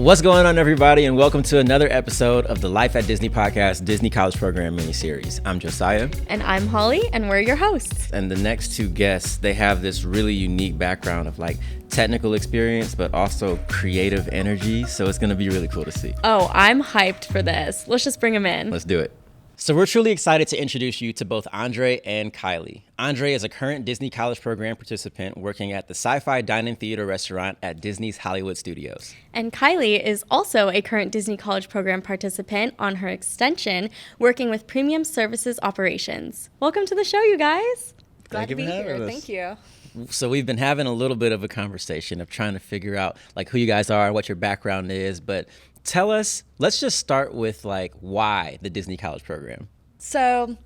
What's going on, everybody, and welcome to another episode of the Life at Disney podcast Disney College Program miniseries. I'm Josiah. And I'm Holly, and we're your hosts. And the next two guests, they have this really unique background of like technical experience, but also creative energy. So it's going to be really cool to see. Oh, I'm hyped for this. Let's just bring them in. Let's do it. So we're truly excited to introduce you to both Andre and Kylea. Andre is a current Disney College Program participant working at the Sci-Fi Dine-In Theater restaurant at Disney's Hollywood Studios. And Kylea is also a current Disney College Program participant on her extension, working with Premium Services Operations. Welcome to the show, you guys. Glad to be here. Thank you. So we've been having a little bit of a conversation of trying to figure out like who you guys are, what your background is, but tell us, let's just start with like why the Disney College Program. So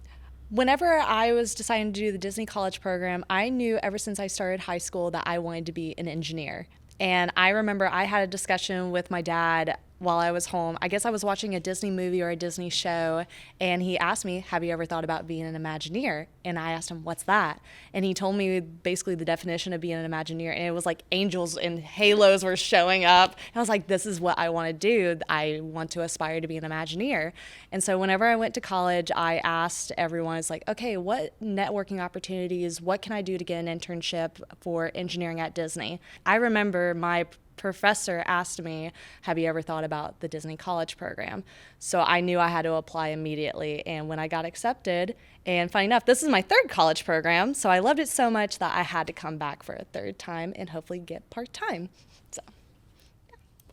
whenever I was deciding to do the Disney College Program, I knew ever since I started high school that I wanted to be an engineer. And I remember I had a discussion with my dad while I was home. I guess I was watching a Disney movie or a Disney show, and he asked me, have you ever thought about being an Imagineer? And I asked him, what's that? And he told me basically the definition of being an Imagineer, and it was like angels and halos were showing up. And I was like, this is what I want to do. I want to aspire to be an Imagineer. And so whenever I went to college, I asked everyone, it's like, okay, what networking opportunities, what can I do to get an internship for engineering at Disney? I remember my professor asked me, have you ever thought about the Disney College Program? So I knew I had to apply immediately. And when I got accepted, and funny enough, this is my third college program, so I loved it so much that I had to come back for a third time and hopefully get part-time. So.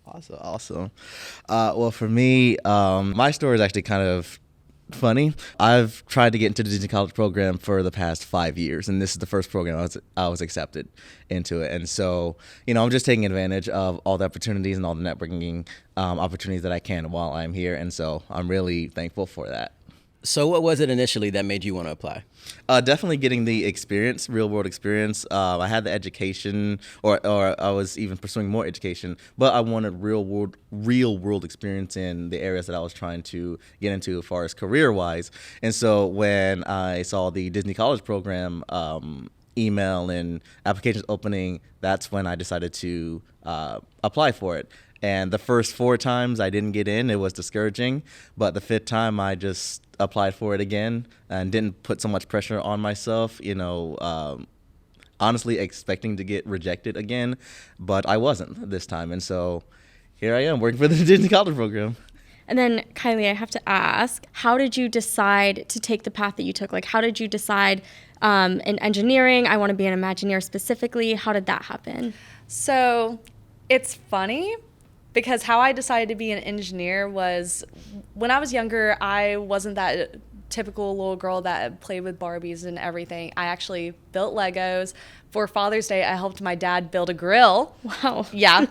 Awesome. Well, for me, my story is actually kind of funny. I've tried to get into the Disney College Program for the past 5 years, and this is the first program I was accepted into it. And so, I'm just taking advantage of all the opportunities and all the networking opportunities that I can while I'm here. And so I'm really thankful for that. So what was it initially that made you want to apply? Definitely getting the experience, real world experience. I had the education, or I was even pursuing more education, but I wanted real world experience in the areas that I was trying to get into as far as career wise. And so when I saw the Disney College Program email and applications opening, that's when I decided to apply for it. And the first 4 times I didn't get in, it was discouraging. But the 5th time, I just applied for it again and didn't put so much pressure on myself, honestly expecting to get rejected again. But I wasn't this time. And so here I am working for the Disney College Program. And then, Kylea, I have to ask, how did you decide to take the path that you took? Like, how did you decide in engineering, I want to be an Imagineer specifically? How did that happen? So it's funny, because how I decided to be an engineer was when I was younger, I wasn't that typical little girl that played with Barbies and everything. I actually built Legos. For Father's Day, I helped my dad build a grill. Wow. Yeah.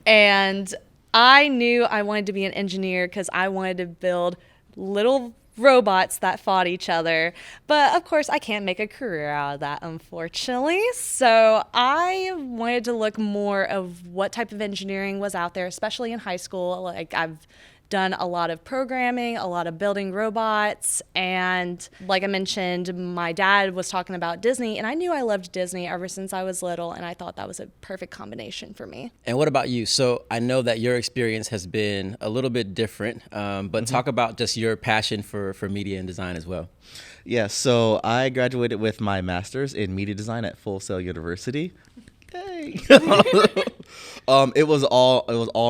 And I knew I wanted to be an engineer because I wanted to build little robots that fought each other. But of course, I can't make a career out of that, unfortunately. So I wanted to look more of what type of engineering was out there, especially in high school. Like, I've done a lot of programming, a lot of building robots, and like I mentioned, my dad was talking about Disney, and I knew I loved Disney ever since I was little, and I thought that was a perfect combination for me. And what about you? So I know that your experience has been a little bit different, but talk about just your passion for media and design as well. Yeah, so I graduated with my master's in media design at Full Sail University. Yay! It was all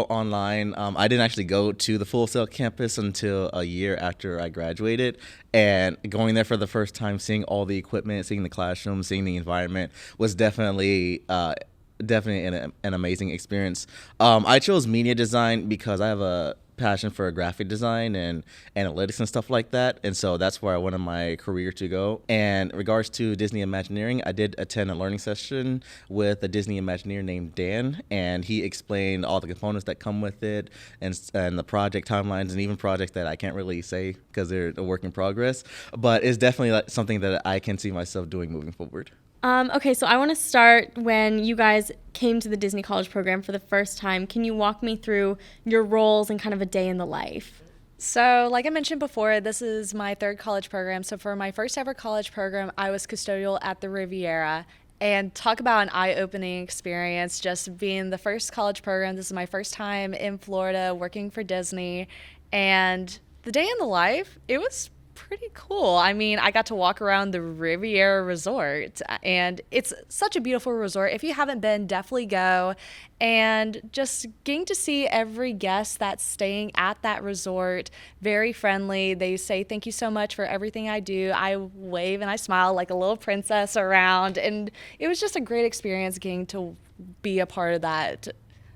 online. I didn't actually go to the Full Sail campus until a year after I graduated, and going there for the first time, seeing all the equipment, seeing the classroom, seeing the environment was definitely an amazing experience. I chose media design because I have a passion for graphic design and analytics and stuff like that, and so that's where I wanted my career to go. And in regards to Disney Imagineering, I did attend a learning session with a Disney Imagineer named Dan, and he explained all the components that come with it and the project timelines, and even projects that I can't really say because they're a work in progress, but it's definitely like something that I can see myself doing moving forward. Okay, so I want to start when you guys came to the Disney College Program for the first time. Can you walk me through your roles and kind of a day in the life? So like I mentioned before, this is my third college program. So for my first ever college program, I was custodial at the Riviera. And talk about an eye-opening experience, just being the first college program. This is my first time in Florida working for Disney. And the day in the life, it was pretty cool. I mean, I got to walk around the Riviera Resort, and it's such a beautiful resort. If you haven't been, definitely go. And just getting to see every guest that's staying at that resort, very friendly. They say, thank you so much for everything I do. I wave and I smile like a little princess around. And it was just a great experience getting to be a part of that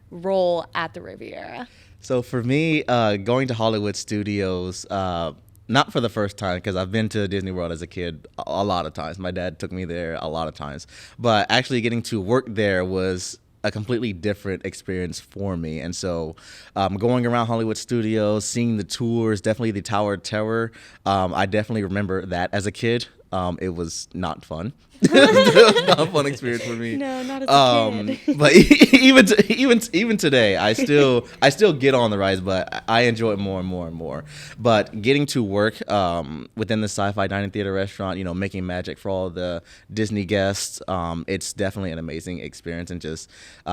role at the Riviera. So for me, going to Hollywood Studios, not for the first time, because I've been to Disney World as a kid a lot of times. My dad took me there a lot of times. But actually getting to work there was a completely different experience for me. And so going around Hollywood Studios, seeing the tours, definitely the Tower of Terror, I definitely remember that as a kid. It was not fun. It was not a fun experience for me. No, not as a kid. But even today, I still get on the rides, but I enjoy it more and more and more. But getting to work within the Sci-Fi Dine-In Theater restaurant, making magic for all the Disney guests, it's definitely an amazing experience, and just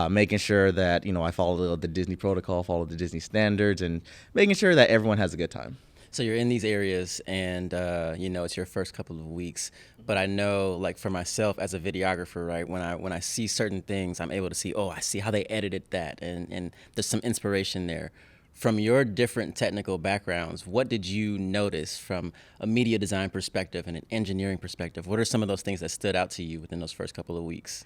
making sure that I follow the Disney protocol, follow the Disney standards, and making sure that everyone has a good time. So you're in these areas, and it's your first couple of weeks. But I know, like for myself as a videographer, right? When I see certain things, I'm able to see, I see how they edited that, and there's some inspiration there. From your different technical backgrounds, what did you notice from a media design perspective and an engineering perspective? What are some of those things that stood out to you within those first couple of weeks?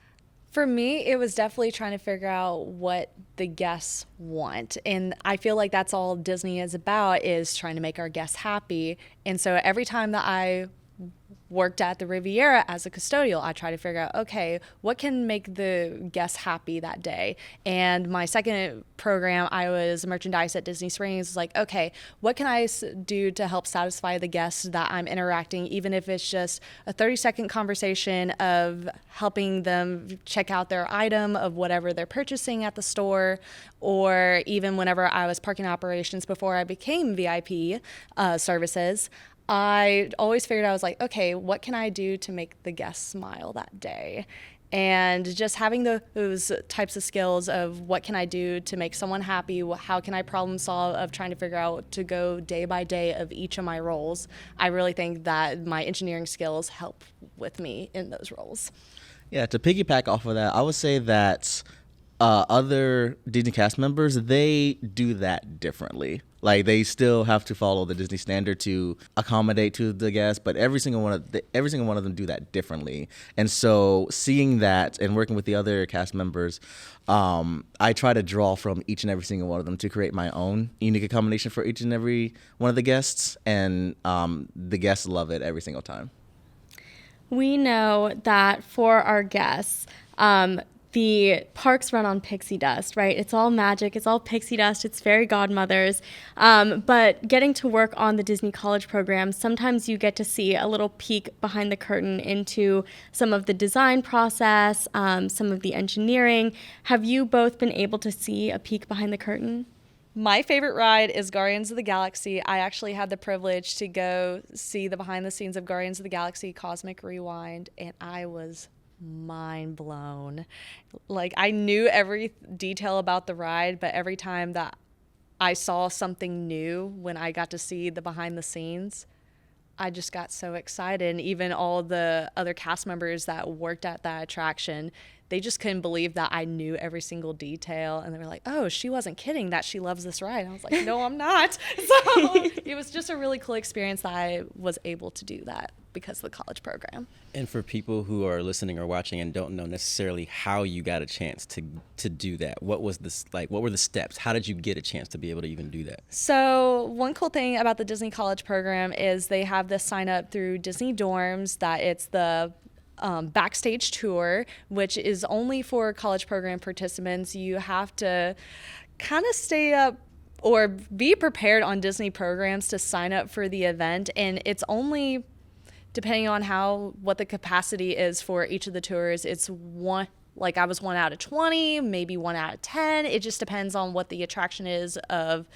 For me, it was definitely trying to figure out what the guests want. And I feel like that's all Disney is about, is trying to make our guests happy. And so every time that I worked at the Riviera as a custodial, I try to figure out, okay, what can make the guests happy that day? And my second program, I was merchandise at Disney Springs. It's like, okay, what can I do to help satisfy the guests that I'm interacting, even if it's just a 30-second conversation of helping them check out their item of whatever they're purchasing at the store, or even whenever I was parking operations before I became VIP services. I always figured, I was like, okay, what can I do to make the guests smile that day? And just having those types of skills of what can I do to make someone happy, how can I problem solve, of trying to figure out to go day by day of each of my roles. I really think that my engineering skills help with me in those roles. Yeah, to piggyback off of that, I would say that other Disney cast members, they do that differently. Like, they still have to follow the Disney standard to accommodate to the guests, but every single one of them do that differently. And so seeing that and working with the other cast members, I try to draw from each and every single one of them to create my own unique accommodation for each and every one of the guests, and the guests love it every single time. We know that for our guests, the parks run on pixie dust, right? It's all magic. It's all pixie dust. It's fairy godmothers. But getting to work on the Disney College program, sometimes you get to see a little peek behind the curtain into some of the design process, some of the engineering. Have you both been able to see a peek behind the curtain? My favorite ride is Guardians of the Galaxy. I actually had the privilege to go see the behind the scenes of Guardians of the Galaxy Cosmic Rewind, and I was mind blown. Like, I knew every detail about the ride, but every time that I saw something new when I got to see the behind the scenes, I just got so excited. And even all the other cast members that worked at that attraction, they just couldn't believe that I knew every single detail. And they were like, oh, she wasn't kidding that she loves this ride. And I was like, no, I'm not. So it was just a really cool experience that I was able to do that because of the college program. And for people who are listening or watching and don't know necessarily how you got a chance to do that, what were the steps? How did you get a chance to be able to even do that? So one cool thing about the Disney College program is they have this sign up through Disney Dorms, that it's the backstage tour, which is only for college program participants. You have to kind of stay up or be prepared on Disney programs to sign up for the event, and it's only depending on what the capacity is for each of the tours. It's one, like I was 1 out of 20, maybe 1 out of 10. It just depends on what the attraction is of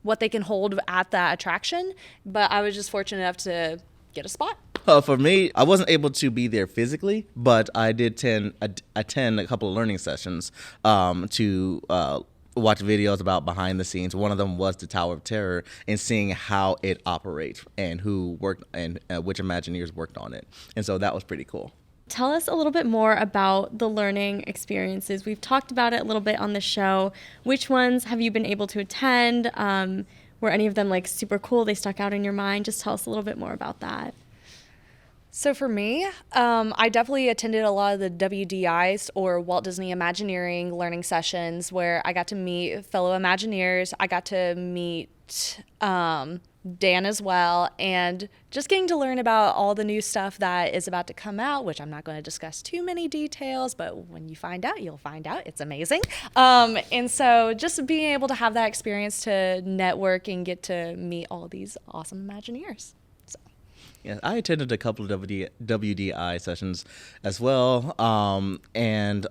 what they can hold at that attraction. But I was just fortunate enough to get a spot. For me, I wasn't able to be there physically, but I did attend a couple of learning sessions to watch videos about behind the scenes. One of them was the Tower of Terror, and seeing how it operates and who worked and which Imagineers worked on it. And so that was pretty cool. Tell us a little bit more about the learning experiences. We've talked about it a little bit on the show. Which ones have you been able to attend? Were any of them like super cool? They stuck out in your mind? Just tell us a little bit more about that. So for me, I definitely attended a lot of the WDIs, or Walt Disney Imagineering learning sessions, where I got to meet fellow Imagineers. I got to meet Dan as well, and just getting to learn about all the new stuff that is about to come out, which I'm not going to discuss too many details, but when you find out, you'll find out. It's amazing. And so just being able to have that experience to network and get to meet all these awesome Imagineers. Yeah, I attended a couple of WDI sessions as well, and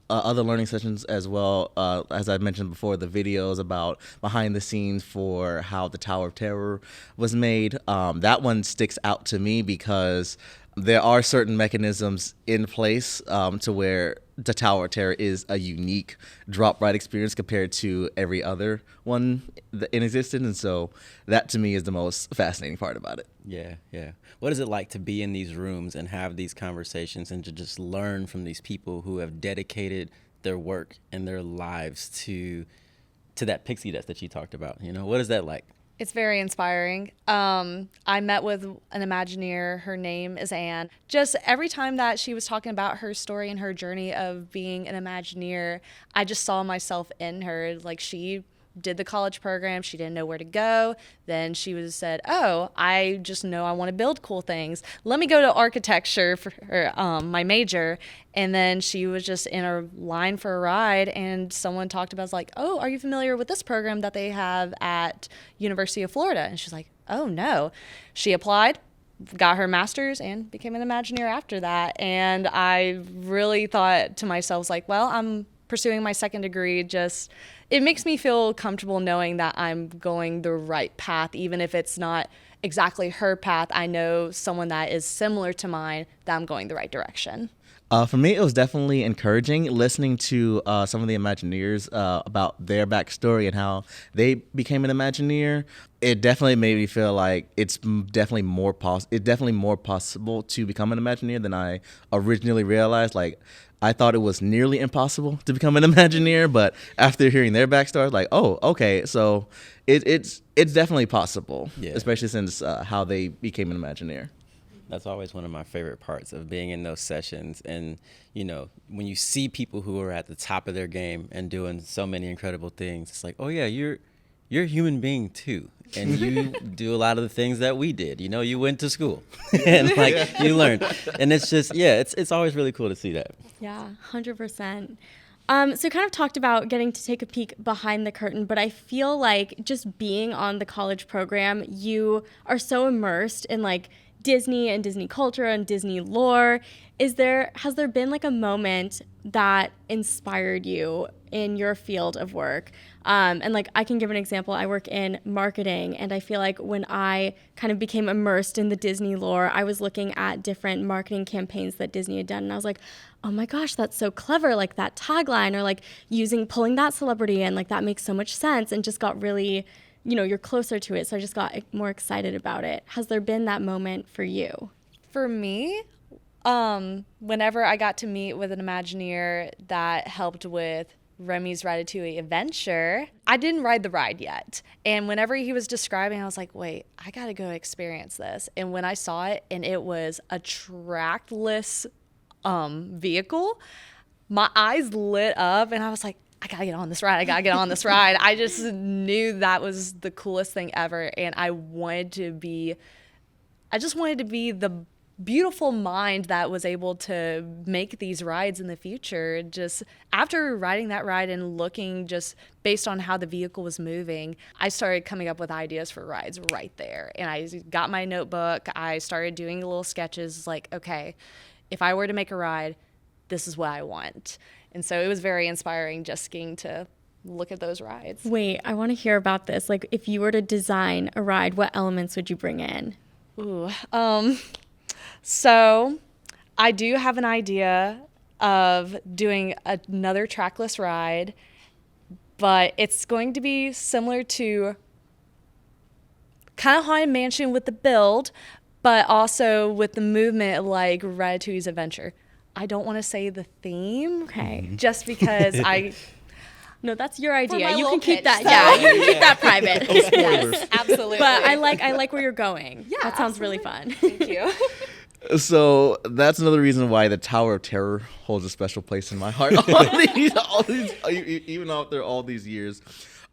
other learning sessions as well. As I mentioned before, the videos about behind the scenes for how the Tower of Terror was made. That one sticks out to me because there are certain mechanisms in place to where the Tower of Terror is a unique drop ride experience compared to every other one in existence. And so that to me is the most fascinating part about it. Yeah, yeah. What is it like to be in these rooms and have these conversations and to just learn from these people who have dedicated their work and their lives to that pixie dust that you talked about? You know, what is that like? It's very inspiring. I met with an Imagineer. Her name is Anne. Just every time that she was talking about her story and her journey of being an Imagineer, I just saw myself in her. Like, she did the college program. She didn't know where to go. Then she said, oh, I just know I want to build cool things. Let me go to architecture for my major. And then she was just in a line for a ride, and someone talked about, like, oh, are you familiar with this program that they have at University of Florida? And she's like, oh, no. She applied, got her master's, and became an Imagineer after that. And I really thought to myself, like, well, I'm pursuing my second degree. Just, it makes me feel comfortable knowing that I'm going the right path, even if it's not exactly her path. I know someone that is similar to mine, that I'm going the right direction. For me, it was definitely encouraging listening to some of the Imagineers about their backstory and how they became an Imagineer. It definitely made me feel like it's definitely more possible to become an Imagineer than I originally realized. Like, I thought it was nearly impossible to become an Imagineer, but after hearing their backstory, like, oh, okay, so it's definitely possible, Yeah. especially since how they became an Imagineer. That's always one of my favorite parts of being in those sessions. And, you know, when you see people who are at the top of their game and doing so many incredible things, it's like, oh, yeah, you're a human being, too. And you do a lot of the things that we did. You know, you went to school and, like, you learned. And it's just, yeah, it's always really cool to see that. Yeah, 100%. So you kind of talked about getting to take a peek behind the curtain, but I feel like just being on the college program, you are so immersed in, like, Disney and Disney culture and Disney lore. Has there been like a moment that inspired you in your field of work? And like, I can give an example. I work in marketing, and I feel like when I kind of became immersed in the Disney lore, I was looking at different marketing campaigns that Disney had done, and I was like, oh my gosh, that's so clever, like that tagline, or like pulling that celebrity in, like that makes so much sense, and just got really, you know, you're closer to it. So I just got more excited about it. Has there been that moment for you? For me, whenever I got to meet with an Imagineer that helped with Remy's Ratatouille adventure, I didn't ride the ride yet. And whenever he was describing, I was like, wait, I got to go experience this. And when I saw it, and it was a trackless vehicle, my eyes lit up, and I was like, I gotta get on this ride. I gotta get on this ride. I just knew that was the coolest thing ever. And I just wanted to be the beautiful mind that was able to make these rides in the future. Just after riding that ride and looking just based on how the vehicle was moving, I started coming up with ideas for rides right there. And I got my notebook. I started doing little sketches like, okay, if I were to make a ride, this is what I want. And so it was very inspiring just getting to look at those rides. Wait, I want to hear about this. Like, if you were to design a ride, what elements would you bring in? Ooh. So I do have an idea of doing another trackless ride, but it's going to be similar to kind of Haunted Mansion with the build, but also with the movement like Ratatouille's Adventure. I don't want to say the theme, Okay. just because No, that's your idea. my You little can keep pitch, that. so- Yeah, you can keep that private. Yes, absolutely. But I like where you're going. Yeah, That sounds really fun. Thank you. So that's another reason why the Tower of Terror holds a special place in my heart. Even after all these years.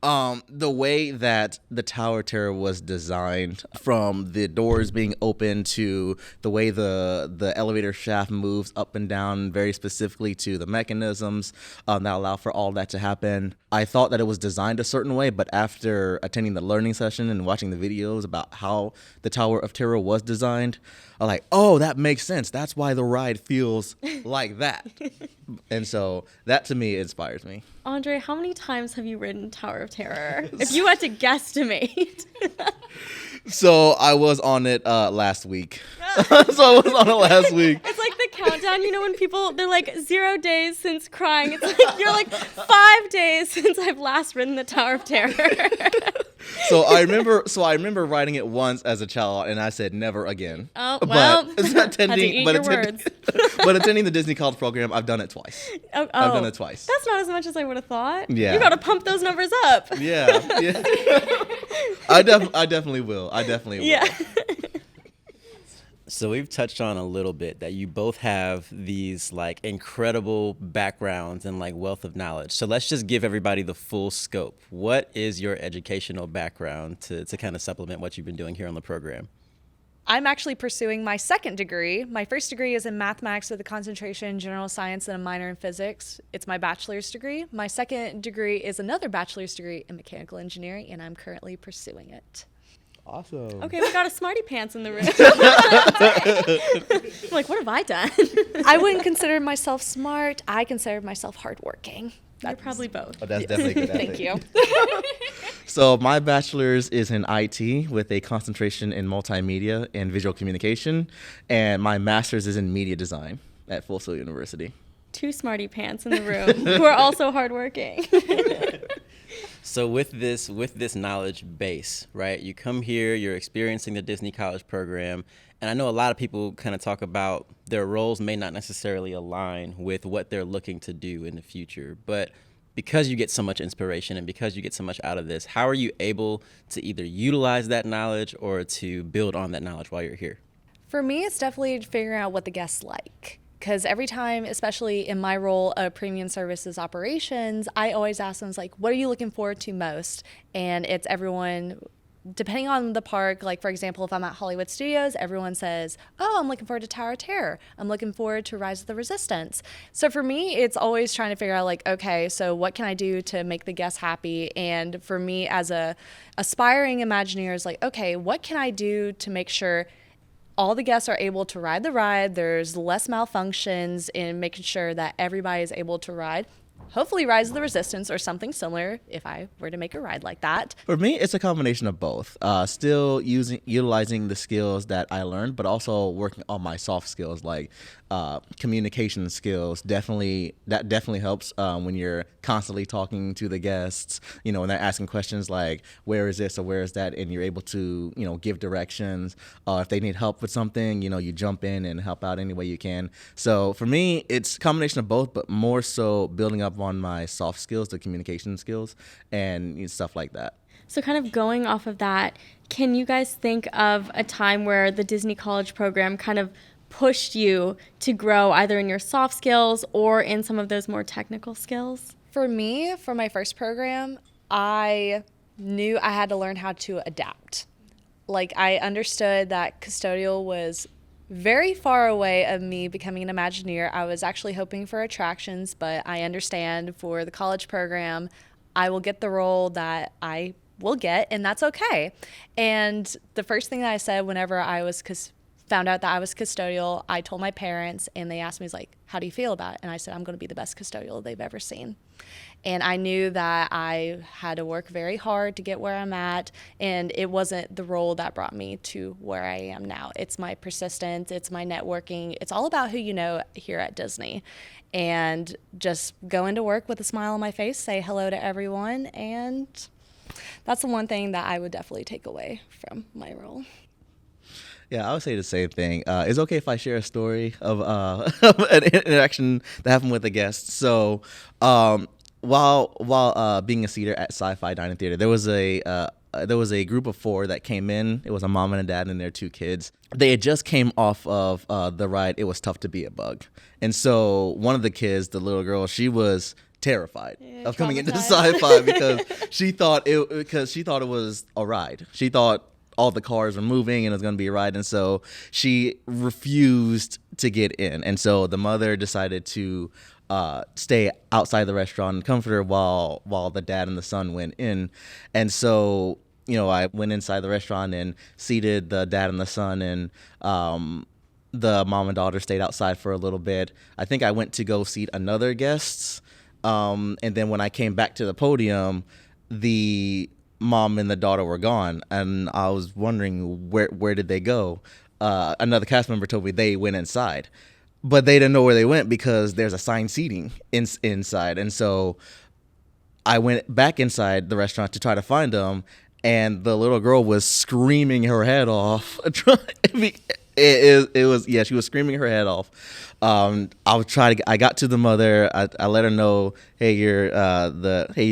The way that the Tower of Terror was designed, from the doors being open to the way the elevator shaft moves up and down, very specifically to the mechanisms that allow for all that to happen. I thought that it was designed a certain way, but after attending the learning session and watching the videos about how the Tower of Terror was designed, I'm like, oh, that makes sense. That's why the ride feels like that. And so that to me inspires me. Andre, how many times have you ridden Tower of Terror? If you had to guesstimate. So I was on it last week. So I was on it last week. It's like the countdown, when people, they're like 0 days since crying. It's like, you're like 5 days since I've last ridden the Tower of Terror. So I remember riding it once as a child, and I said never again. Oh, well, but had to eat your words. but attending the Disney College program, I've done it twice. Oh, I've done it twice. That's not as much as I would have thought. Yeah. You got to pump those numbers up. Yeah. I definitely will. Yeah. So we've touched on a little bit that you both have these like incredible backgrounds and like wealth of knowledge. So let's just give everybody the full scope. What is your educational background to kind of supplement what you've been doing here on the program? I'm actually pursuing my second degree. My first degree is in mathematics with a concentration in general science and a minor in physics. It's my bachelor's degree. My second degree is another bachelor's degree in mechanical engineering, and I'm currently pursuing it. Awesome. Okay, we got a smarty pants in the room. I'm like, what have I done? I wouldn't consider myself smart. I consider myself hardworking. You're probably both. Oh, that's definitely good. Thank you. So my bachelor's is in IT with a concentration in multimedia and visual communication, and my master's is in media design at Full Sail University. Two smarty pants in the room who are also hardworking. So with this knowledge base, right? You come here, you're experiencing the Disney College program, and I know a lot of people kind of talk about their roles may not necessarily align with what they're looking to do in the future, but because you get so much inspiration and because you get so much out of this, how are you able to either utilize that knowledge or to build on that knowledge while you're here? For me, it's definitely figuring out what the guests like. Because every time, especially in my role of premium services operations, I always ask them, like, what are you looking forward to most? And it's everyone, depending on the park, like, for example, if I'm at Hollywood Studios, everyone says, oh, I'm looking forward to Tower of Terror. I'm looking forward to Rise of the Resistance. So for me, it's always trying to figure out, like, okay, so what can I do to make the guests happy? And for me as a aspiring Imagineer, is like, okay, what can I do to make sure all the guests are able to ride the ride, there's less malfunctions in making sure that everybody is able to ride, hopefully Rise of the Resistance or something similar if I were to make a ride like that. For me, it's a combination of both. Still utilizing the skills that I learned, but also working on my soft skills like communication skills. That definitely helps when you're constantly talking to the guests. When they're asking questions like, "Where is this?" or "Where is that?" and you're able to give directions. If they need help with something, you jump in and help out any way you can. So for me, it's a combination of both, but more so building up on my soft skills, the communication skills, and stuff like that. So kind of going off of that, can you guys think of a time where the Disney College program kind of pushed you to grow either in your soft skills or in some of those more technical skills? For me, for my first program, I knew I had to learn how to adapt. Like, I understood that custodial was very far away of me becoming an Imagineer. I was actually hoping for attractions, but I understand for the college program, I will get the role that I will get, and that's okay. And the first thing that I said whenever I was, because found out that I was custodial, I told my parents, and they asked me, like, how do you feel about it? And I said, I'm going to be the best custodial they've ever seen. And I knew that I had to work very hard to get where I'm at, and it wasn't the role that brought me to where I am now. It's my persistence, it's my networking, it's all about who you know here at Disney. And just go into work with a smile on my face, say hello to everyone, and that's the one thing that I would definitely take away from my role. Yeah, I would say the same thing. It's okay if I share a story of of an interaction that happened with a guest. So, while being a seater at Sci-Fi Dine-In Theater, there was a group of 4 that came in. It was a mom and a dad and their 2 kids. They had just came off of the ride. It was tough to be a bug, and so one of the kids, the little girl, she was terrified of coming into Sci-Fi because she thought it was a ride. She thought all the cars were moving and it was going to be a ride, and so she refused to get in. And so the mother decided to stay outside the restaurant and comfort her while the dad and the son went in. And so, I went inside the restaurant and seated the dad and the son, and the mom and daughter stayed outside for a little bit. I think I went to go seat another guest, and then when I came back to the podium, the mom and the daughter were gone, and I was wondering where did they go. Another cast member told me they went inside, but they didn't know where they went because there's assigned seating inside. And so I went back inside the restaurant to try to find them, and the little girl was screaming her head off. She was screaming her head off. I got to the mother. I let her know, hey, you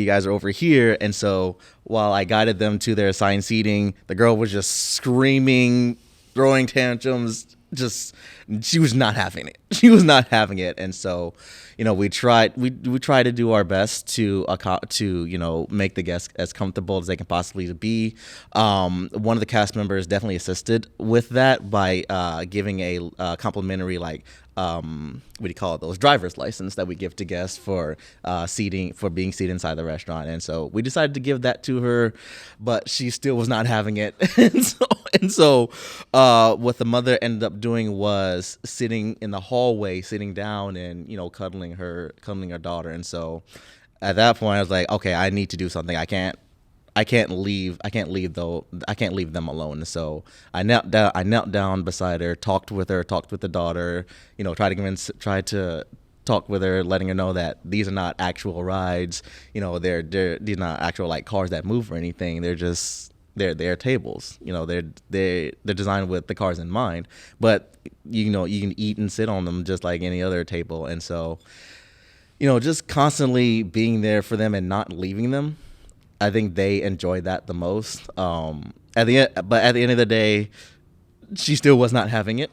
guys are over here. And so while I guided them to their assigned seating, the girl was just screaming, throwing tantrums. She was not having it. She was not having it. And so, we tried to do our best to make the guests as comfortable as they can possibly be. One of the cast members definitely assisted with that by giving a complimentary, what do you call it, those driver's license that we give to guests for being seated inside the restaurant. And so we decided to give that to her, but she still was not having it. and so what the mother ended up doing was sitting in the hallway, sitting down and cuddling her daughter. And so at that point I was like, okay, I need to do something. I can't leave them alone. So I knelt down beside her, talked with the daughter, tried to talk with her, letting her know that these are not actual rides. These are not actual cars that move or anything. They're tables. They're designed with the cars in mind, but you can eat and sit on them just like any other table. And so, just constantly being there for them and not leaving them, I think they enjoyed that the most. At the end of the day, she still was not having it.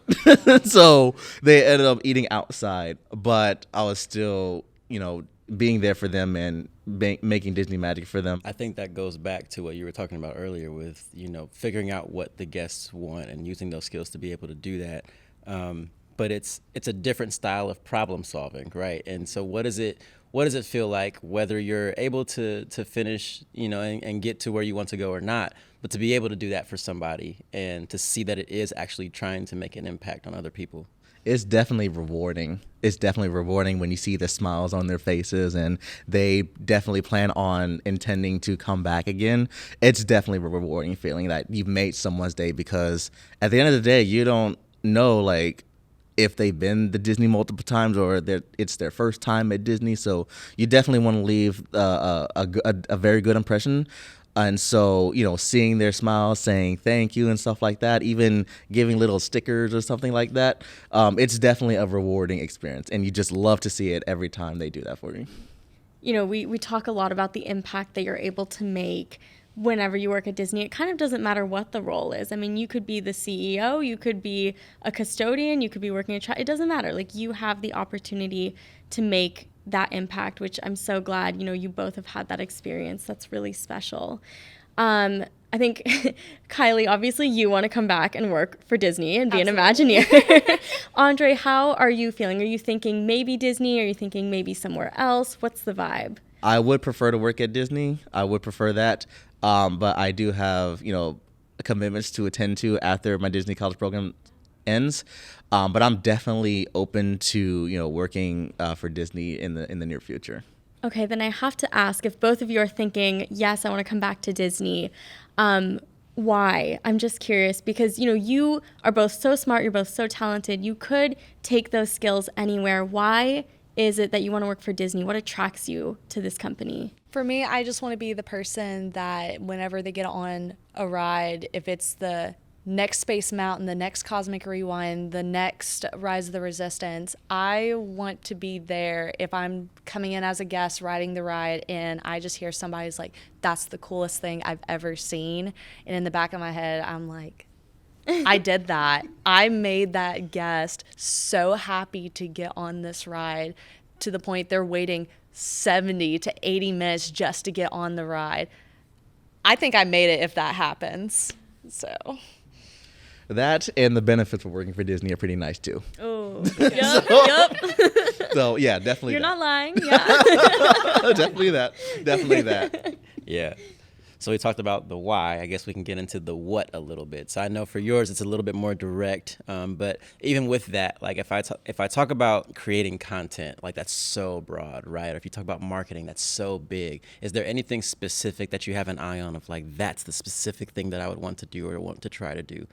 So they ended up eating outside, but I was still, being there for them and making Disney magic for them. I think that goes back to what you were talking about earlier with, figuring out what the guests want and using those skills to be able to do that. But it's a different style of problem solving, right? And so what does it feel like, whether you're able to finish, and get to where you want to go or not, but to be able to do that for somebody and to see that it is actually trying to make an impact on other people? It's definitely rewarding. It's definitely rewarding when you see the smiles on their faces and they definitely plan on intending to come back again. It's definitely a rewarding feeling that you've made someone's day, because at the end of the day, you don't know if they've been to Disney multiple times or it's their first time at Disney. So you definitely want to leave a very good impression. And so, seeing their smiles, saying thank you and stuff like that, even giving little stickers or something like that, it's definitely a rewarding experience. And you just love to see it every time they do that for you. We talk a lot about the impact that you're able to make whenever you work at Disney. It kind of doesn't matter what the role is. I mean, you could be the CEO, you could be a custodian, you could be working it doesn't matter. You have the opportunity to make that impact, which I'm so glad, you both have had that experience. That's really special. I think, Kylie, obviously you want to come back and work for Disney and be Absolutely. An Imagineer. Andre, how are you feeling? Are you thinking maybe Disney? Are you thinking maybe somewhere else? What's the vibe? I would prefer to work at Disney. I would prefer that. But I do have, commitments to attend to after my Disney college program ends. But I'm definitely open to working for Disney in the near future. Okay, then I have to ask, if both of you are thinking, yes, I want to come back to Disney, why? I'm just curious because, you are both so smart, you're both so talented, you could take those skills anywhere. Why is it that you want to work for Disney? What attracts you to this company? For me, I just want to be the person that whenever they get on a ride, if it's the next Space Mountain, the next Cosmic Rewind, the next Rise of the Resistance, I want to be there if I'm coming in as a guest riding the ride and I just hear somebody's like, that's the coolest thing I've ever seen. And in the back of my head, I'm like, I did that. I made that guest so happy to get on this ride to the point they're waiting 70 to 80 minutes just to get on the ride. I think I made it if that happens. So that and the benefits of working for Disney are pretty nice too. Oh, yep. So yeah, definitely. You're that. not lying. Yeah. Definitely that. Yeah. So we talked about the why. I guess we can get into the what a little bit. So I know for yours it's a little bit more direct, but even with that, like if I talk about creating content, like that's so broad, right? Or if you talk about marketing, that's so big. Is there anything specific that you have an eye on of like that's the specific thing that I would want to do or want to try to do?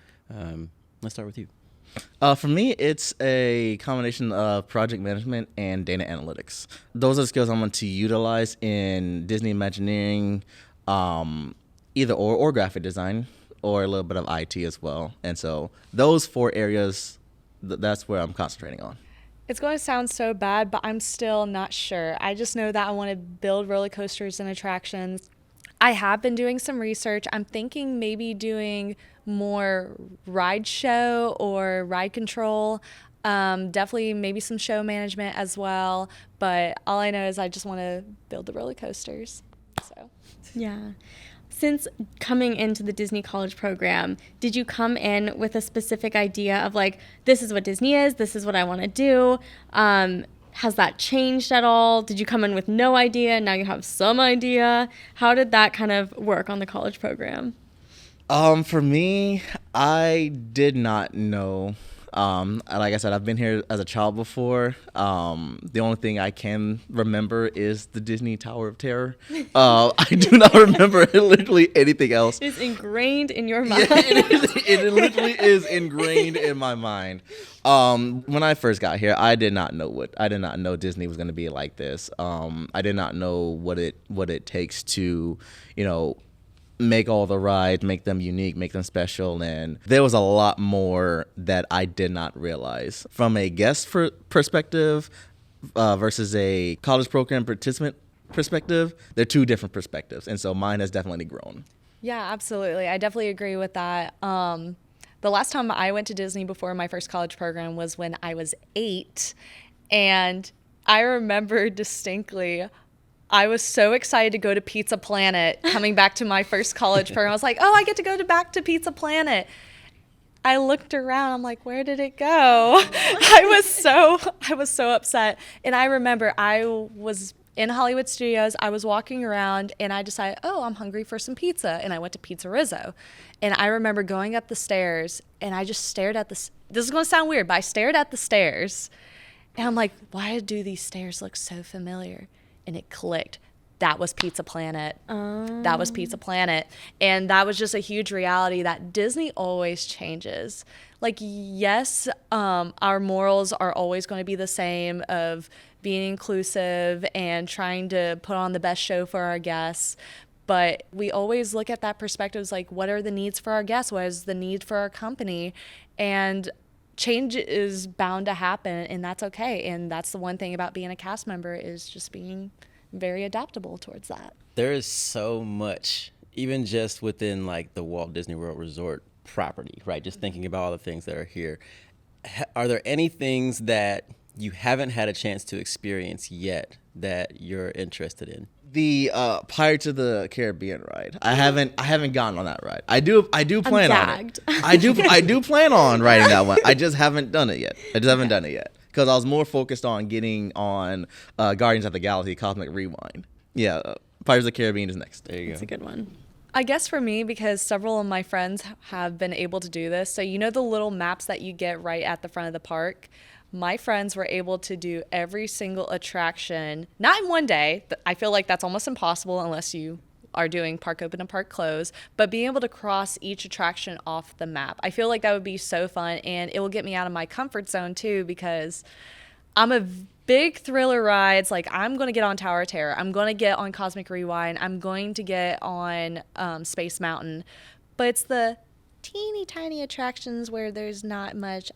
Let's start with you. For me, it's a combination of project management and data analytics. Those are the skills I want to utilize in Disney Imagineering, either or graphic design, or a little bit of IT as well. And so those 4 areas, that's where I'm concentrating on. it's going to sound so bad, but I'm still not sure. I just know that I want to build roller coasters and attractions. I have been doing some research. I'm thinking maybe doing more ride show or ride control. Definitely maybe some show management as well. But all I know is I just want to build the roller coasters. So Yeah. Since coming into the Disney College program, did you come in with a specific idea of like, this is what Disney is, this is what I want to do? Has that changed at all? Did you come in with no idea, now you have some idea? How did that kind of work on the college program? For me, I did not know. Like I said, I've been here as a child before. The only thing I can remember is the Disney Tower of Terror. I do not remember literally anything else. It's ingrained in your mind. Yeah, it literally is ingrained in my mind. When I first got here, I did not know Disney was going to be like this. I did not know what it takes to, make all the rides, make them unique, make them special, and there was a lot more that I did not realize. From a guest perspective versus a college program participant perspective, they're two different perspectives, and so mine has definitely grown. yeah, absolutely. I definitely agree with that. The last time I went to Disney before my first college program was when I was 8, and I remember distinctly I was so excited to go to Pizza Planet coming back to my first college program. I was like, oh, I get to go back to Pizza Planet. I looked around. I'm like, where did it go? I was so upset. And I remember I was in Hollywood Studios. I was walking around and I decided, oh, I'm hungry for some pizza. And I went to Pizza Rizzo. And I remember going up the stairs and I just stared at this is going to sound weird, but I stared at the stairs. And I'm like, why do these stairs look so familiar? And it clicked. That was Pizza Planet. That was Pizza Planet. And that was just a huge reality that Disney always changes. Like, yes, our morals are always going to be the same of being inclusive and trying to put on the best show for our guests. But we always look at that perspective as like, what are the needs for our guests? What is the need for our company? And change is bound to happen, and that's okay. And that's the one thing about being a cast member is just being very adaptable towards that. There is so much, even just within like the Walt Disney World Resort property, right? Just thinking about all the things that are here. Are there any things that you haven't had a chance to experience yet that you're interested in? The Pirates of the Caribbean ride. I haven't gotten on that ride. I do plan on it. I do plan on riding that one. I just haven't done it yet. Because I was more focused on getting on Guardians of the Galaxy Cosmic Rewind. Yeah, Pirates of the Caribbean is next. There you That's go. a good one. I guess for me, because several of my friends have been able to do this. So, you know, the little maps that you get right at the front of the park? My friends were able to do every single attraction, not in one day. I feel like that's almost impossible unless you are doing park open and park close, but being able to cross each attraction off the map. I feel like that would be so fun, and it will get me out of my comfort zone too, because I'm a big thriller rides. Like, I'm going to get on Tower of Terror. I'm going to get on Cosmic Rewind. I'm going to get on Space Mountain. But it's the teeny tiny attractions where there's not much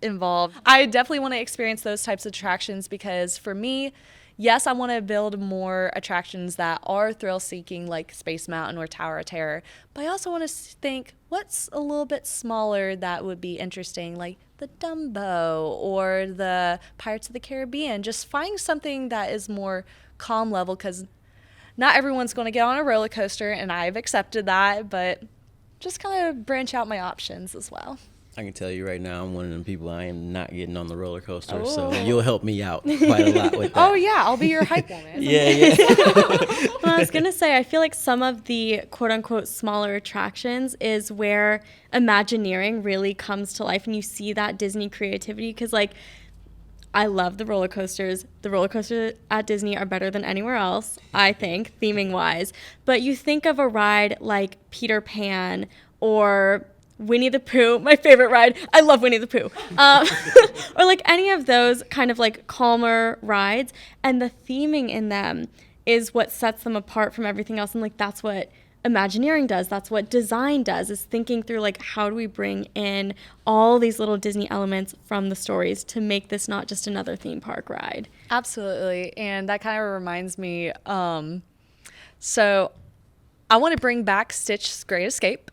involved. I definitely want to experience those types of attractions because for me, yes, I want to build more attractions that are thrill-seeking like Space Mountain or Tower of Terror, but I also want to think what's a little bit smaller that would be interesting, like the Dumbo or the Pirates of the Caribbean. Just find something that is more calm level because not everyone's going to get on a roller coaster, and I've accepted that, but just kind of branch out my options as well. I can tell you right now, I'm one of them people. I am not getting on the roller coaster, so you'll help me out quite a lot with that. Oh yeah, I'll be your hype woman. Yeah. Well, I was gonna say, I feel like some of the quote unquote smaller attractions is where Imagineering really comes to life, and you see that Disney creativity. Because like, I love the roller coasters. The roller coasters at Disney are better than anywhere else, I think, theming wise. But you think of a ride like Peter Pan or Winnie the Pooh, my favorite ride. I love Winnie the Pooh. Or like any of those kind of like calmer rides, and the theming in them is what sets them apart from everything else. And like, that's what Imagineering does. That's what design does, is thinking through like, how do we bring in all these little Disney elements from the stories to make this not just another theme park ride. Absolutely. And that kind of reminds me, so I want to bring back Stitch's Great Escape.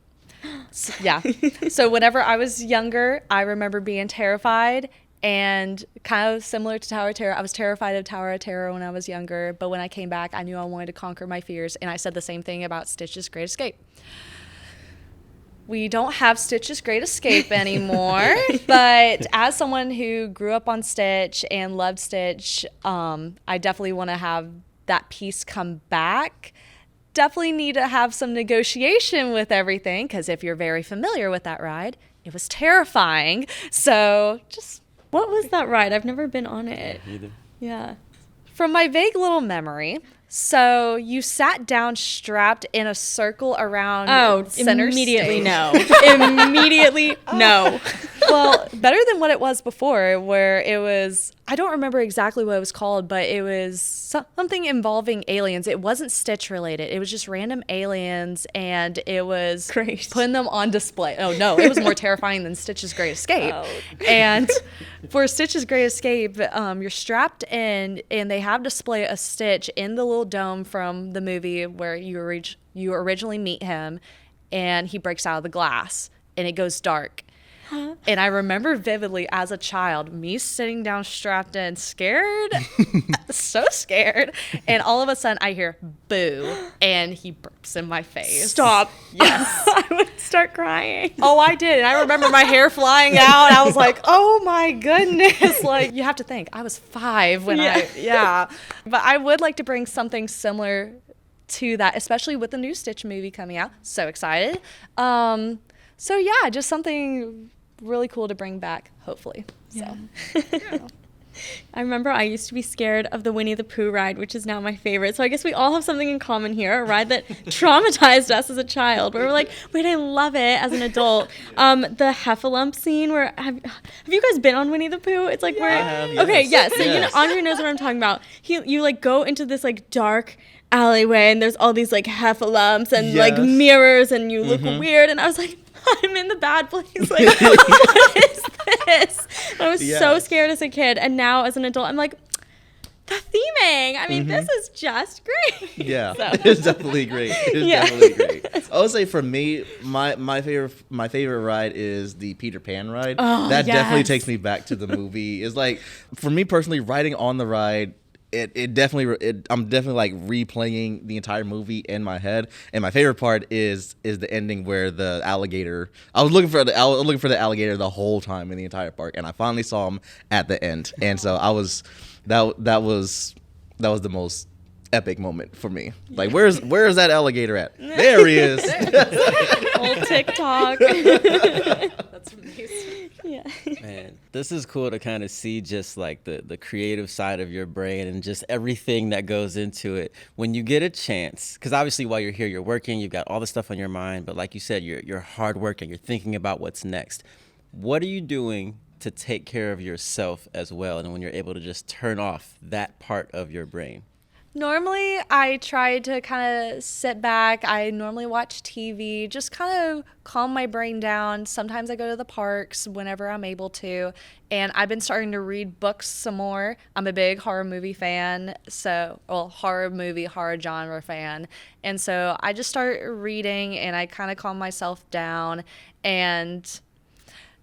So, yeah. So whenever I was younger, I remember being terrified, and kind of similar to Tower of Terror. I was terrified of Tower of Terror when I was younger, but when I came back, I knew I wanted to conquer my fears, and I said the same thing about Stitch's Great Escape. We don't have Stitch's Great Escape anymore, but as someone who grew up on Stitch and loved Stitch, I definitely want to have that piece come back. Definitely need to have some negotiation with everything, because if you're very familiar with that ride, it was terrifying. So just... What was that ride? I've never been on it. Either. Yeah. From my vague little memory, so you sat down strapped in a circle around center immediately stage. no. Immediately no. Well, better than what it was before, where it was, I don't remember exactly what it was called, but it was something involving aliens. It wasn't Stitch related. It was just random aliens, and it was Great. putting them on display. Oh no, it was more terrifying than Stitch's Great Escape. Oh. And for Stitch's Great Escape, you're strapped in, and they have display a Stitch in the little dome from the movie where you originally meet him, and he breaks out of the glass, and it goes dark. And I remember vividly as a child, me sitting down strapped in, scared, so scared. And all of a sudden I hear boo, and he burps in my face. Stop. Yes. I would start crying. Oh, I did. And I remember my hair flying out. I was like, oh my goodness. Like, you have to think, I was 5 when Yeah. But I would like to bring something similar to that, especially with the new Stitch movie coming out. So excited. So yeah, just something really cool to bring back, hopefully. Yeah. So. I remember I used to be scared of the Winnie the Pooh ride, which is now my favorite. So I guess we all have something in common here, a ride that traumatized us as a child, where we're like, wait, I love it as an adult. The Heffalump scene where, have you guys been on Winnie the Pooh? It's like where, I have, yes. Okay, yes. So, Yes. Andre knows what I'm talking about. You like go into this like dark alleyway, and there's all these like heffalumps and like Yes. mirrors, and you look weird, and I was like, I'm in the bad place. Like, what is this? And I was so Yes. scared as a kid, and now as an adult, I'm like, the theming. I mean, this is just great. Yeah, So. it's definitely great. It's Yeah. definitely great. I would say for me, my favorite ride is the Peter Pan ride. Oh, that definitely yes. takes me back to the movie. It's like, for me personally, riding on the ride, I'm definitely like replaying the entire movie in my head. And my favorite part is the ending where the alligator. I was looking for the alligator the whole time in the entire park, and I finally saw him at the end. And so that was the most epic moment for me. Like, where's that alligator at? There he is. Old TikTok. That's amazing. Yeah. Man, this is cool to kind of see just like the creative side of your brain and just everything that goes into it. When you get a chance, because obviously while you're here, you're working, you've got all the stuff on your mind, but like you said, you're hard working, you're thinking about what's next. What are you doing to take care of yourself as well, and when you're able to just turn off that part of your brain? Normally, I try to kind of sit back. I normally watch TV, just kind of calm my brain down. Sometimes I go to the parks whenever I'm able to. And I've been starting to read books some more. I'm a big horror movie fan, horror genre fan. And so I just start reading and I kind of calm myself down and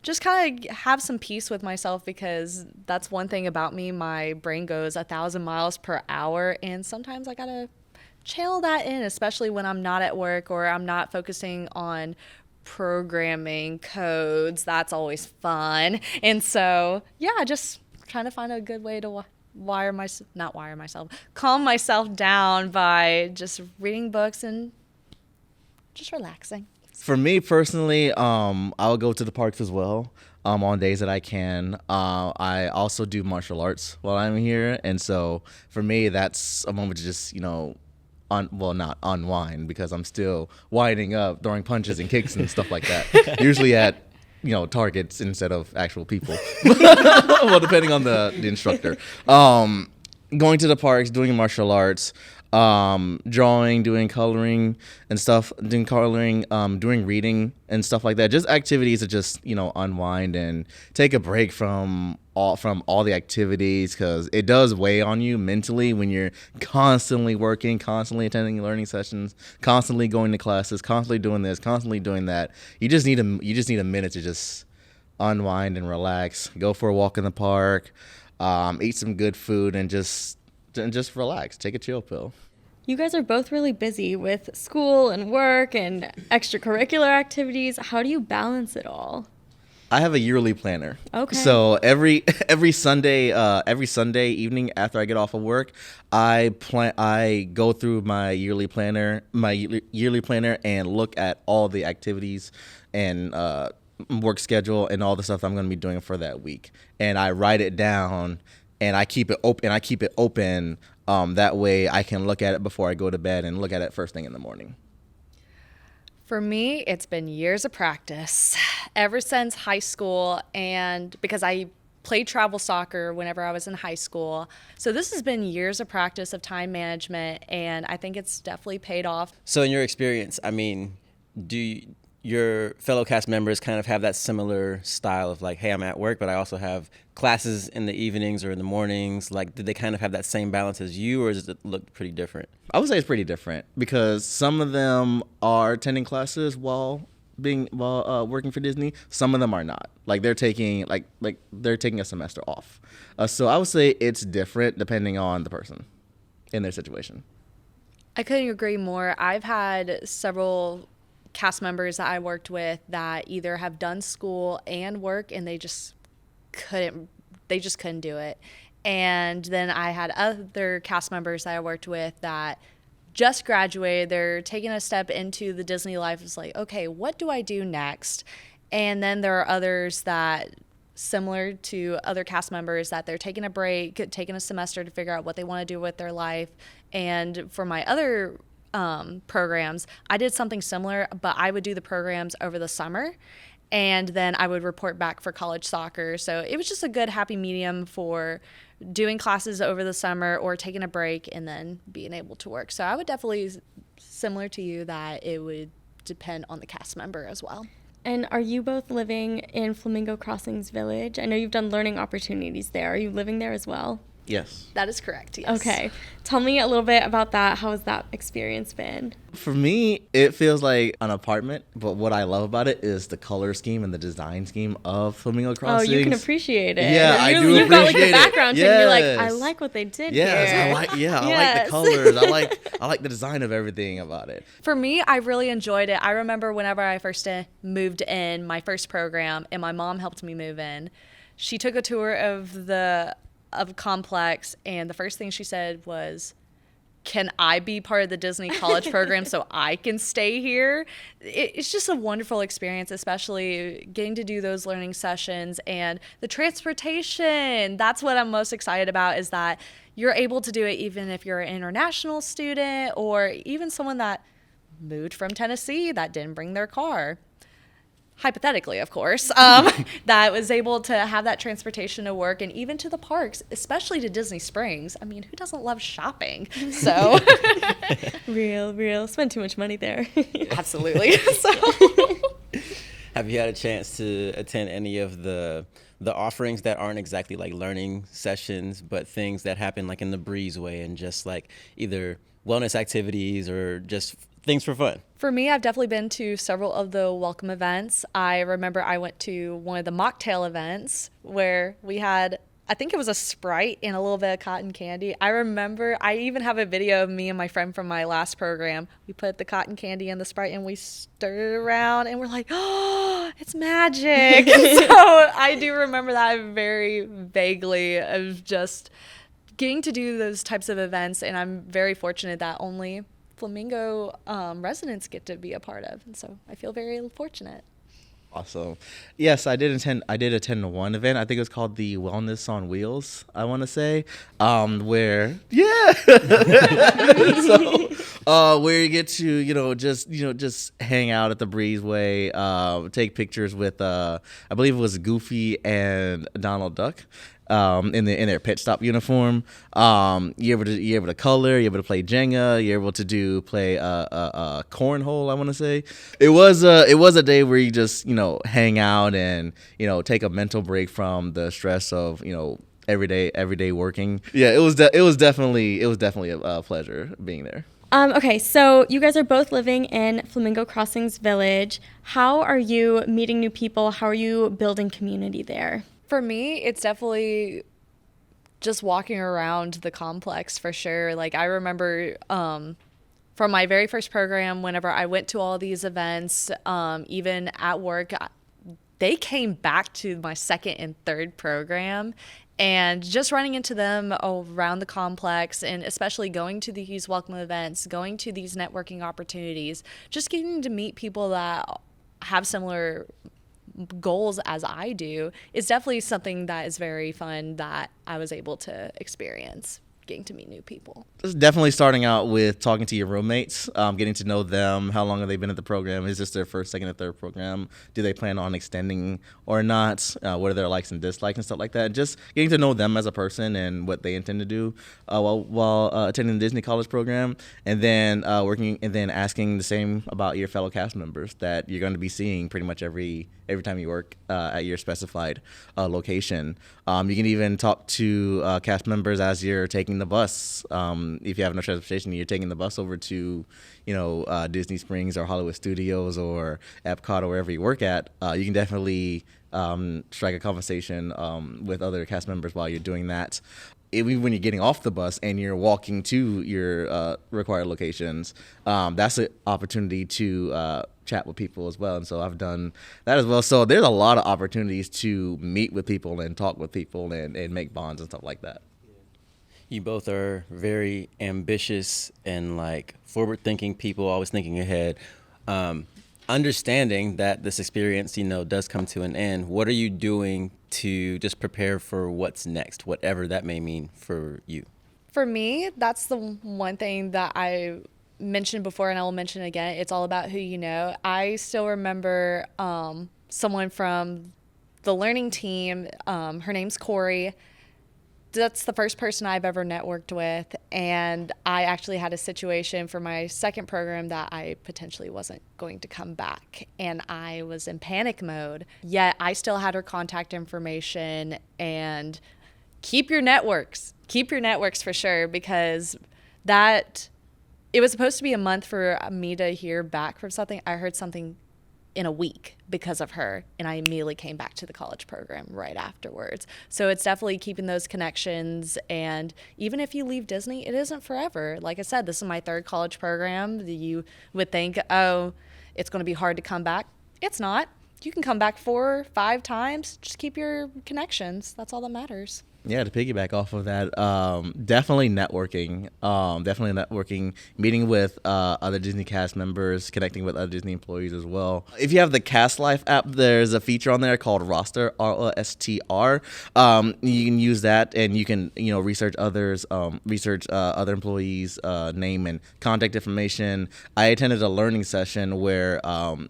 just kind of have some peace with myself, because that's one thing about me. My brain goes 1,000 miles per hour, and sometimes I gotta channel that in, especially when I'm not at work or I'm not focusing on programming codes. That's always fun. And so, yeah, just trying to find a good way to calm myself down by just reading books and just relaxing. For me personally, I'll go to the parks as well on days that I can. I also do martial arts while I'm here, and so for me, that's a moment to just not unwind, because I'm still winding up, throwing punches and kicks and stuff like that. Usually at targets instead of actual people. Well, depending on the instructor. Going to the parks, doing martial arts. Drawing, doing coloring and stuff, doing reading and stuff like that. Just activities to just, unwind and take a break from all the activities, because it does weigh on you mentally when you're constantly working, constantly attending learning sessions, constantly going to classes, constantly doing this, constantly doing that. You just need a minute to just unwind and relax. Go for a walk in the park, eat some good food, and just relax. Take a chill pill. You guys are both really busy with school and work and extracurricular activities. How do you balance it all? I have a yearly planner. Okay. So every Sunday evening after I get off of work, I go through my yearly planner and look at all the activities and work schedule and all the stuff I'm going to be doing for that week. And I write it down and I keep it open. That way I can look at it before I go to bed and look at it first thing in the morning. For me, it's been years of practice ever since high school, and because I played travel soccer whenever I was in high school. So this has been years of practice of time management, and I think it's definitely paid off. So in your experience, I mean, do your fellow cast members kind of have that similar style of like, hey, I'm at work, but I also have classes in the evenings or in the mornings? Like, did they kind of have that same balance as you, or does it look pretty different? I would say it's pretty different, because some of them are attending classes while working for Disney. Some of them are not. Like they're taking a semester off. So I would say it's different depending on the person and their situation. I couldn't agree more. I've had several cast members that I worked with that either have done school and work, and they just couldn't do it. And then I had other cast members that I worked with that just graduated. They're taking a step into the Disney life. It's like, okay, what do I do next? And then there are others that, similar to other cast members, that they're taking a break, taking a semester to figure out what they want to do with their life. And for my other programs, I did something similar, but I would do the programs over the summer, and then I would report back for college soccer. So it was just a good happy medium for doing classes over the summer or taking a break and then being able to work. So I would definitely, similar to you, that it would depend on the cast member as well. And are you both living in Flamingo Crossings Village? I know you've done learning opportunities there. Are you living there as well? Yes. That is correct, yes. Okay. Tell me a little bit about that. How has that experience been? For me, it feels like an apartment, but what I love about it is the color scheme and the design scheme of Flamingo Crossings. Oh, you can appreciate it. Yeah, I do You've got like appreciate the it. background and you're like, I Yes. like what they did Yes, here. I like Yes. the colors. I like the design of everything about it. For me, I really enjoyed it. I remember whenever I first moved in, my first program, and my mom helped me move in. She took a tour of the complex, and the first thing she said was, can I be part of the Disney College program so I can stay here? It's just a wonderful experience, especially getting to do those learning sessions and the transportation. That's what I'm most excited about, is that you're able to do it even if you're an international student or even someone that moved from Tennessee that didn't bring their car. Hypothetically, of course, that was able to have that transportation to work and even to the parks, especially to Disney Springs. I mean, who doesn't love shopping? So Real. Spend too much money there. absolutely. So Have you had a chance to attend any of the offerings that aren't exactly like learning sessions, but things that happen like in the breezeway and just like either wellness activities or just things for fun? for me, I've definitely been to several of the welcome events. I remember I went to one of the mocktail events where we had, I think it was a Sprite and a little bit of cotton candy. I remember, I even have a video of me and my friend from my last program. We put the cotton candy in the Sprite and we stirred it around and we're like, oh, it's magic. So I do remember that very vaguely, of just getting to do those types of events. And I'm very fortunate that only Flamingo residents get to be a part of. And so I feel very fortunate. Awesome. Yes, I did attend one event. I think it was called the Wellness on Wheels, I want to say, where where you get to just hang out at the breezeway, take pictures with I believe it was Goofy and Donald Duck. In their pit stop uniform. You're able to color, you're able to play Jenga, you're able to play cornhole, I want to say. It was a day where you just hang out and take a mental break from the stress of everyday working. Yeah, it was definitely a pleasure being there. Okay, so you guys are both living in Flamingo Crossings Village. How are you meeting new people? How are you building community there? For me, it's definitely just walking around the complex for sure. Like I remember from my very first program, whenever I went to all these events, even at work, they came back to my second and third program. And just running into them around the complex, and especially going to these welcome events, going to these networking opportunities, just getting to meet people that have similar goals as I do, is definitely something that is very fun that I was able to experience, getting to meet new people. It's definitely starting out with talking to your roommates, getting to know them. How long have they been at the program? Is this their first, second, or third program? Do they plan on extending or not? What are their likes and dislikes and stuff like that? Just getting to know them as a person and what they intend to do while attending the Disney College program, and then working and then asking the same about your fellow cast members that you're going to be seeing pretty much every time you work at your specified location. You can even talk to cast members as you're taking the bus. If you have no transportation, you're taking the bus over to, Disney Springs or Hollywood Studios or Epcot or wherever you work at. You can definitely strike a conversation with other cast members while you're doing that. Even when you're getting off the bus and you're walking to your required locations, that's an opportunity to chat with people as well. And so I've done that as well. So there's a lot of opportunities to meet with people and talk with people and make bonds and stuff like that. You both are very ambitious and like forward-thinking people, always thinking ahead. Understanding that this experience, does come to an end. What are you doing to just prepare for what's next, whatever that may mean for you? For me, that's the one thing that I mentioned before, and I will mention again. It's all about who you know. I still remember someone from the learning team. Her name's Corey. That's the first person I've ever networked with, and I actually had a situation for my second program that I potentially wasn't going to come back, and I was in panic mode, yet I still had her contact information. And keep your networks for sure, because it was supposed to be a month for me to hear back from something. I heard something in a week because of her, and I immediately came back to the college program right afterwards. So it's definitely keeping those connections, and even if you leave Disney, it isn't forever. Like I said, this is my third college program. You would think, oh, it's going to be hard to come back. It's not. You can come back 4 or 5 times. Just keep your connections. That's all that matters. Yeah, to piggyback off of that, definitely networking. Definitely networking, meeting with other Disney cast members, connecting with other Disney employees as well. If you have the Cast Life app, there's a feature on there called Roster, ROSTR. You can use that, and you can research others, research other employees' name and contact information. I attended a learning session where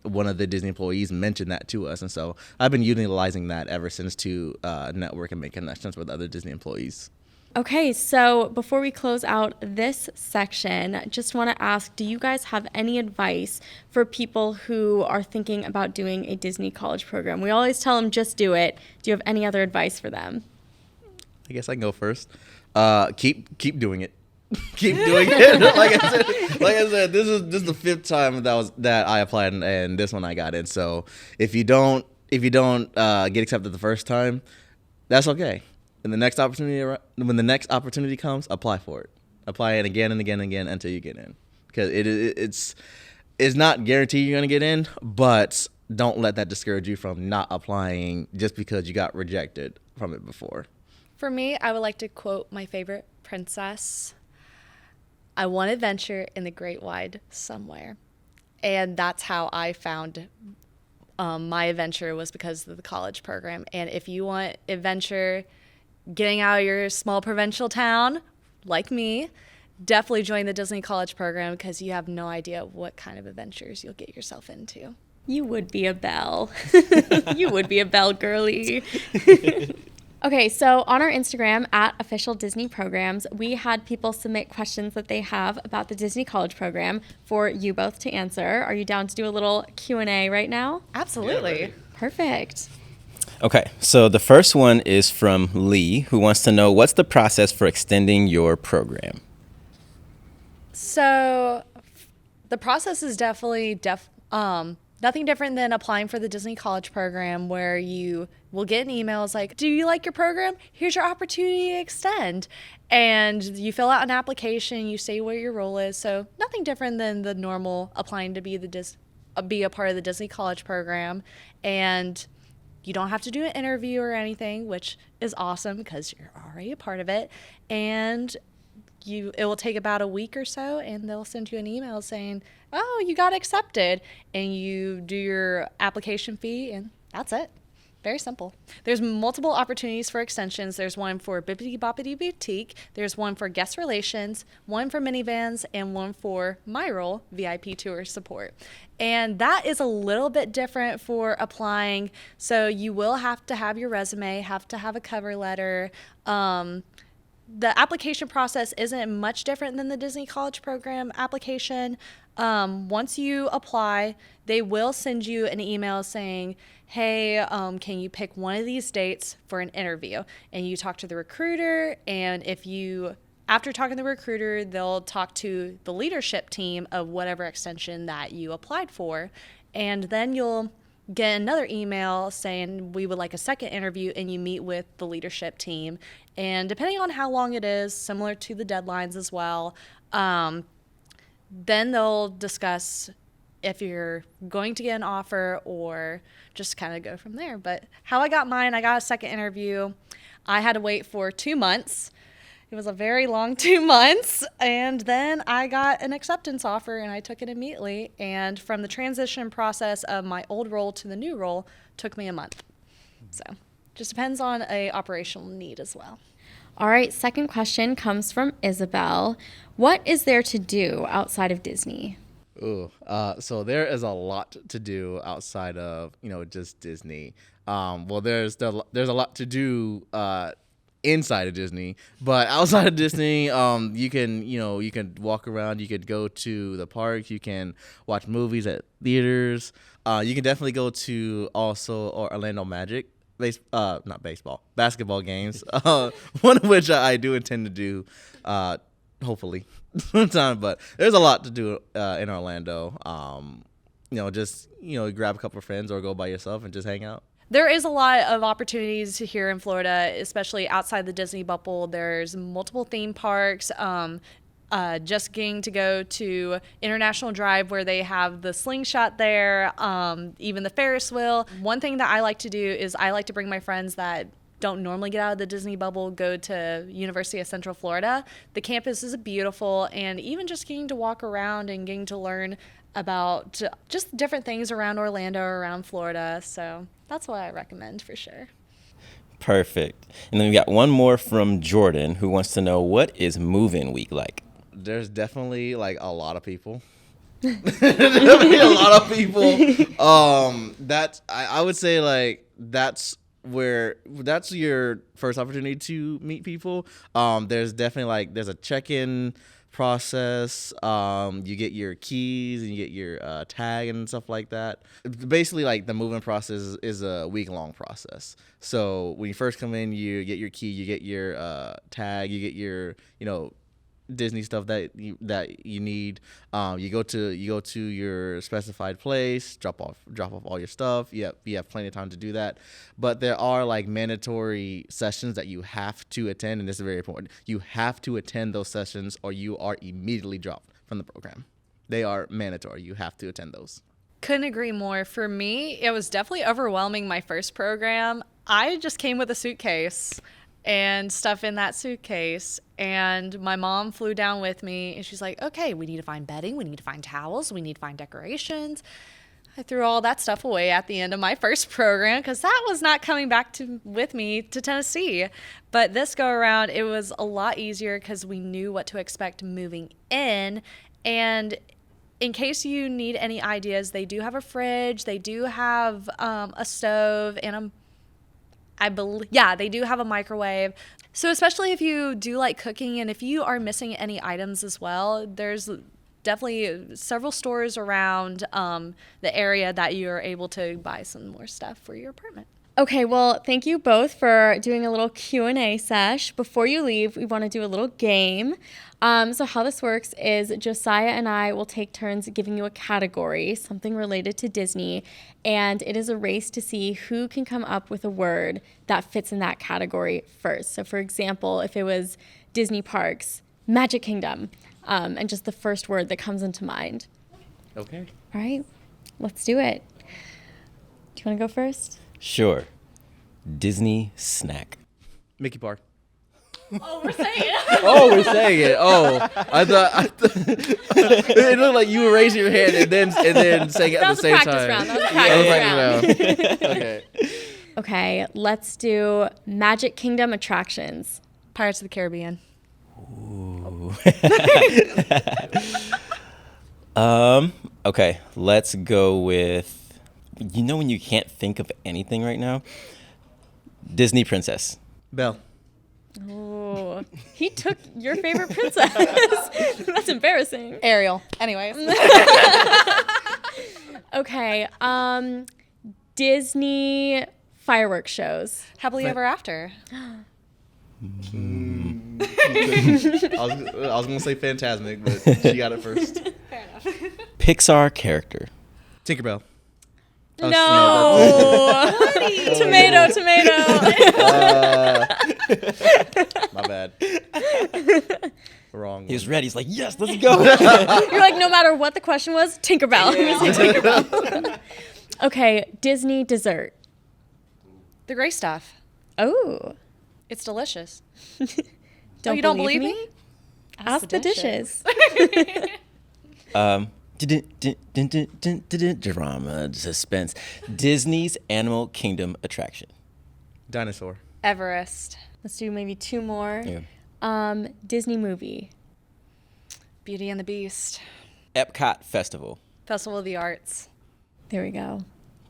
one of the Disney employees mentioned that to us, and so I've been utilizing that ever since to network and make connections with other Disney employees. Okay, so before we close out this section, just want to ask, do you guys have any advice for people who are thinking about doing a Disney college program? We always tell them just do it. Do you have any other advice for them? I guess I can go first. Keep doing it. Keep doing it. Like I said, this is the 5th time that I applied, and this one I got in. So if you don't get accepted the first time, that's okay. And when the next opportunity comes, apply for it. Apply it again and again and again until you get in. Because it's not guaranteed you're gonna get in, but don't let that discourage you from not applying just because you got rejected from it before. For me, I would like to quote my favorite princess. I want adventure in the great wide somewhere. And that's how I found my adventure, was because of the college program. And if you want adventure, getting out of your small provincial town, like me, definitely join the Disney College program, because you have no idea what kind of adventures you'll get yourself into. You would be a Belle. You would be a Belle girly. Okay, so on our Instagram, @officialdisneyprograms, we had people submit questions that they have about the Disney College program for you both to answer. Are you down to do a little Q&A right now? Absolutely. Yeah, Perfect. Okay, so the first one is from Lee, who wants to know, what's the process for extending your program? So the process is definitely nothing different than applying for the Disney College program, where you will get an email. It's like, do you like your program? Here's your opportunity to extend. And you fill out an application, you say what your role is. So nothing different than the normal applying to be a part of the Disney College program. And you don't have to do an interview or anything, which is awesome because you're already a part of it. And it will take about a week or so, and they'll send you an email saying, oh, you got accepted, and you do your application fee, and that's it. Very simple. There's multiple opportunities for extensions. There's one for Bippity Boppity Boutique. There's one for guest relations, one for minivans, and one for my role, VIP tour support. And that is a little bit different for applying. So you will have to have your resume, have to have a cover letter. The application process isn't much different than the Disney College program application. Once you apply, they will send you an email saying, hey, can you pick one of these dates for an interview? And you talk to the recruiter, and after talking to the recruiter, they'll talk to the leadership team of whatever extension that you applied for, and then you'll get another email saying we would like a second interview, and you meet with the leadership team. And depending on how long it is, similar to the deadlines as well, then they'll discuss if you're going to get an offer or just kind of go from there. But how I got mine, I got a second interview. I had to wait for 2 months. It was a very long 2 months. And then I got an acceptance offer, and I took it immediately. And from the transition process of my old role to the new role took me a month. So just depends on a operational need as well. All right, second question comes from Isabel. What is there to do outside of Disney? So there is a lot to do outside of just Disney. Well, there's a lot to do inside of Disney, but outside of Disney, you can walk around, you could go to the park, you can watch movies at theaters. You can definitely go to also Orlando Magic. Basketball games, one of which I do intend to do, hopefully sometime. But there's a lot to do in Orlando. Just grab a couple of friends or go by yourself and just hang out. There is a lot of opportunities here in Florida, especially outside the Disney bubble. There's multiple theme parks. Just getting to go to International Drive, where they have the slingshot there, even the Ferris wheel. One thing that I like to do is I like to bring my friends that don't normally get out of the Disney bubble go to University of Central Florida. The campus is beautiful, and even just getting to walk around and getting to learn about just different things around Orlando or around Florida. So that's what I recommend for sure. Perfect. And then we got one more from Jordan, who wants to know, what is move-in week like? There's definitely like a lot of people. Definitely a lot of people. That's I would say like that's your first opportunity to meet people. There's definitely like there's a check-in process. You get your keys and you get your tag and stuff like that. Basically, like the moving process is a week-long process. So when you first come in, you get your key, you get your tag, you get your Disney stuff that you need. You go to your specified place, drop off all your stuff. You have plenty of time to do that. But there are like mandatory sessions that you have to attend, and this is very important. You have to attend those sessions or you are immediately dropped from the program. They are mandatory. You have to attend those. Couldn't agree more. For me, it was definitely overwhelming my first program. I just came with a suitcase and stuff in that suitcase, and my mom flew down with me, and she's like, okay, we need to find bedding, we need to find towels, we need to find decorations. I threw all that stuff away at the end of my first program because that was not coming back with me to Tennessee. But this go around, it was a lot easier because we knew what to expect moving in. And in case you need any ideas, they do have a fridge, they do have a stove, and they do have a microwave. So especially if you do like cooking and if you are missing any items as well, there's definitely several stores around the area that you're able to buy some more stuff for your apartment. Okay, well, thank you both for doing a little Q&A sesh. Before you leave, we want to do a little game. So how this works is Josiah and I will take turns giving you a category, something related to Disney, and it is a race to see who can come up with a word that fits in that category first. So for example, if it was Disney Parks, Magic Kingdom, and just the first word that comes into mind. Okay. All right, let's do it. Do you want to go first? Sure. Disney snack. Mickey Park. Oh, we're saying it. Oh, we're saying it. Oh, I thought it looked like you were raising your hand and then saying it at the same time. That was a practice round. Okay. Okay, let's do Magic Kingdom attractions. Pirates of the Caribbean. Ooh. Okay, let's go with, when you can't think of anything right now? Disney princess. Belle. Oh, he took your favorite princess. That's embarrassing. Ariel. Anyways. Okay, Disney fireworks shows. Happily Ever After. I was gonna say Fantasmic, but she got it first. Fair enough. Pixar character. Tinkerbell. No. Tomato. My bad. Wrong. He was ready. He's like, yes, let's go. You're like, no matter what the question was, Tinkerbell. Yeah. Tinkerbell. Okay, Disney dessert. The gray stuff. Oh. It's delicious. You don't believe me? Ask the dishes. Drama, suspense. Disney's Animal Kingdom attraction. Dinosaur. Everest. Let's do maybe two more. Yeah. Disney movie. Beauty and the Beast. Epcot Festival. Festival of the Arts. There we go.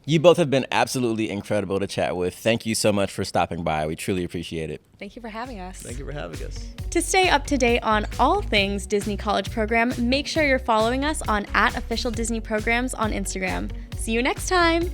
You both have been absolutely incredible to chat with. Thank you so much for stopping by. We truly appreciate it. Thank you for having us. Thank you for having us. To stay up to date on all things Disney College Program, make sure you're following us on @officialdisneyprograms on Instagram. See you next time.